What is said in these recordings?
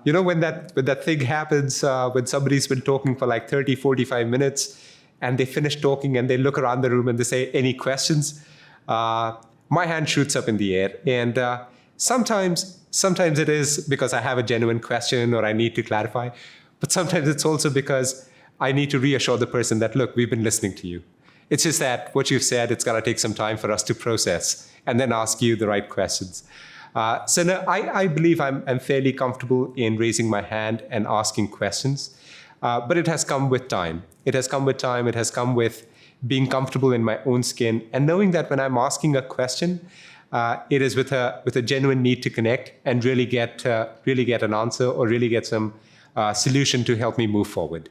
You know, when that thing happens, when somebody's been talking for like 30, 45 minutes and they finish talking and they look around the room and they say, any questions? My hand shoots up in the air. And sometimes it is because I have a genuine question or I need to clarify. But sometimes it's also because I need to reassure the person that, look, we've been listening to you. It's just that what you've said, it's going to take some time for us to process and then ask you the right questions. So no, I believe I'm fairly comfortable in raising my hand and asking questions. But it has come with time. It has come with time. It has come with being comfortable in my own skin and knowing that when I'm asking a question, it is with a genuine need to connect and really get an answer or really get some solution to help me move forward.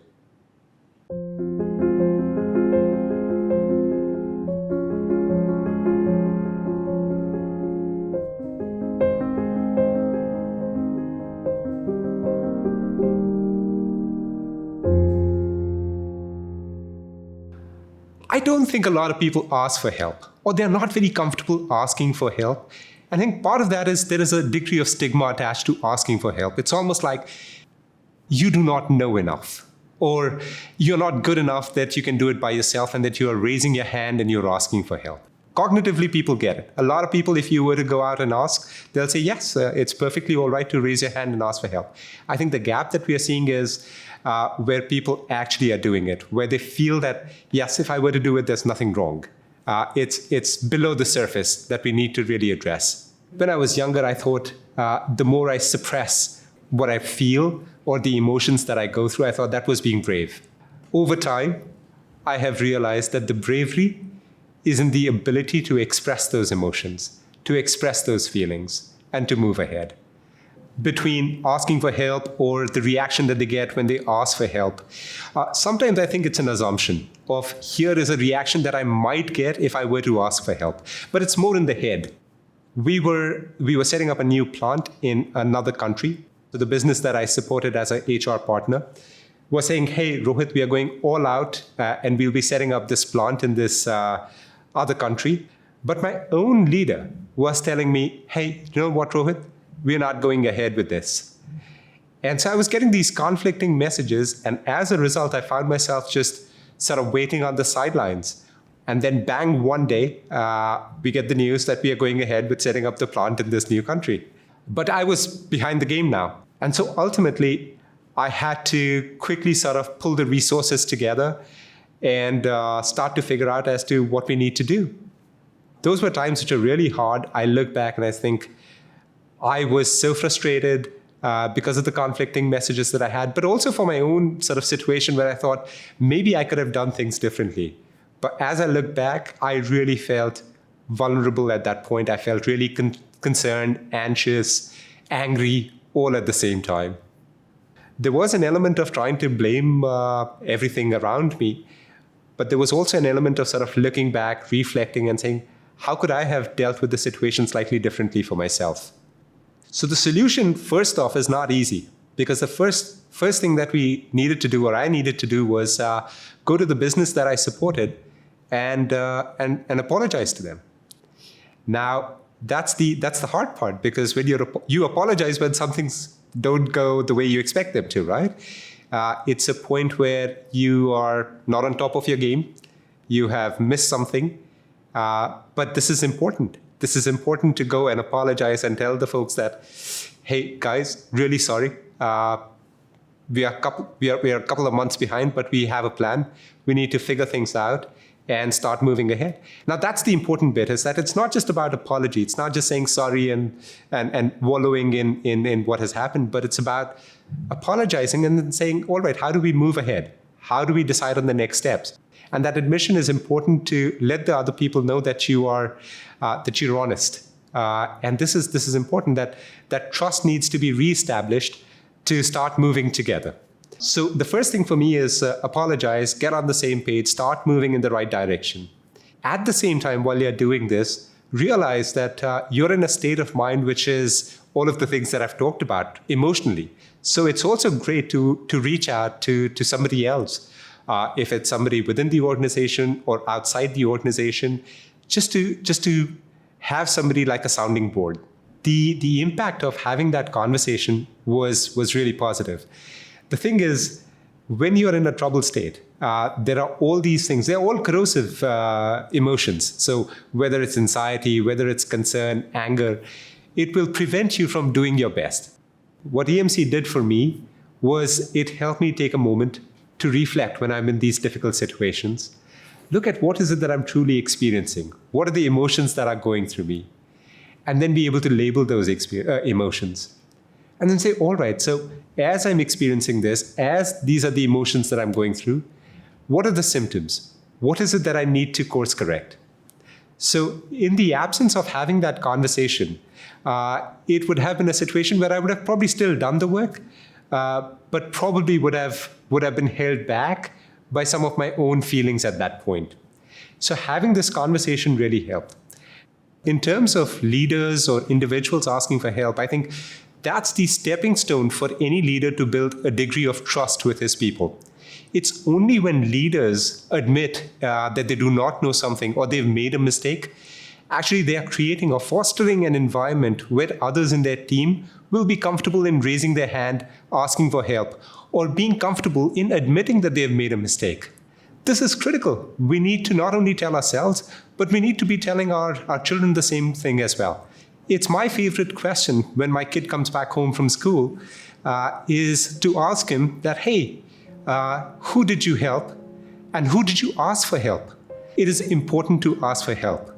I don't think a lot of people ask for help, or they're not very comfortable asking for help. I think part of that is there is a degree of stigma attached to asking for help. It's almost like you do not know enough, or you're not good enough that you can do it by yourself and that you are raising your hand and you're asking for help. Cognitively, people get it. A lot of people, if you were to go out and ask, they'll say, yes, it's perfectly all right to raise your hand and ask for help. I think the gap that we are seeing is where people actually are doing it, where they feel that, yes, if I were to do it, there's nothing wrong. It's below the surface that we need to really address. When I was younger, I thought the more I suppress what I feel or the emotions that I go through, I thought that was being brave. Over time, I have realized that the bravery is in the ability to express those emotions, to express those feelings, and to move ahead. Between asking for help or the reaction that they get when they ask for help, sometimes I think it's an assumption of here is a reaction that I might get if I were to ask for help. But it's more in the head. We were setting up a new plant in another country. So the business that I supported as an HR partner was saying, hey, Rohit, we are going all out and we'll be setting up this plant in this other country. But my own leader was telling me, hey, you know what, Rohit? We're not going ahead with this. And so I was getting these conflicting messages. And as a result, I found myself just sort of waiting on the sidelines. And then bang, one day, we get the news that we are going ahead with setting up the plant in this new country. But I was behind the game now. And so ultimately, I had to quickly sort of pull the resources together and start to figure out as to what we need to do. Those were times which are really hard. I look back and I think I was so frustrated because of the conflicting messages that I had, but also for my own sort of situation where I thought maybe I could have done things differently. But as I look back, I really felt vulnerable at that point. I felt really concerned, anxious, angry, all at the same time. There was an element of trying to blame everything around me, but there was also an element of sort of looking back, reflecting and saying, how could I have dealt with the situation slightly differently for myself? So the solution, first off, is not easy, because the first thing that we needed to do, or I needed to do, was go to the business that I supported and apologize to them. Now, that's the hard part, because when you apologize when some things don't go the way you expect them to, right? It's a point where you are not on top of your game. You have missed something, but this is important. This is important to go and apologize and tell the folks that, hey, guys, really sorry. We are a couple of months behind, but we have a plan. We need to figure things out and start moving ahead. Now, that's the important bit, is that it's not just about apology. It's not just saying sorry and wallowing in what has happened, but it's about apologizing and then saying, all right, how do we move ahead? How do we decide on the next steps? And that admission is important to let the other people know that you're honest. And this is important, that trust needs to be reestablished to start moving together. So the first thing for me is apologize, get on the same page, start moving in the right direction. At the same time, while you're doing this, realize that you're in a state of mind which is all of the things that I've talked about emotionally. So it's also great to reach out to somebody else. If it's somebody within the organization or outside the organization, just to have somebody like a sounding board. the impact of having that conversation was really positive. The thing is, when you're in a troubled state, there are all these things. They're all corrosive emotions. So whether it's anxiety, whether it's concern, anger, it will prevent you from doing your best. What EMC did for me was it helped me take a moment to reflect when I'm in these difficult situations. Look at what is it that I'm truly experiencing? What are the emotions that are going through me? And then be able to label those emotions. And then say, all right, so as I'm experiencing this, as these are the emotions that I'm going through, what are the symptoms? What is it that I need to course correct? So in the absence of having that conversation, it would have been a situation where I would have probably still done the work, but probably would have been held back by some of my own feelings at that point. So having this conversation really helped. In terms of leaders or individuals asking for help, I think that's the stepping stone for any leader to build a degree of trust with his people. It's only when leaders admit that they do not know something or they've made a mistake, actually they are creating or fostering an environment where others in their team will be comfortable in raising their hand, asking for help, or being comfortable in admitting that they have made a mistake. This is critical. We need to not only tell ourselves, but we need to be telling our children the same thing as well. It's my favorite question when my kid comes back home from school, is to ask him that, hey, who did you help? And who did you ask for help? It is important to ask for help.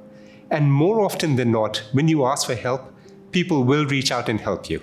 And more often than not, when you ask for help, people will reach out and help you.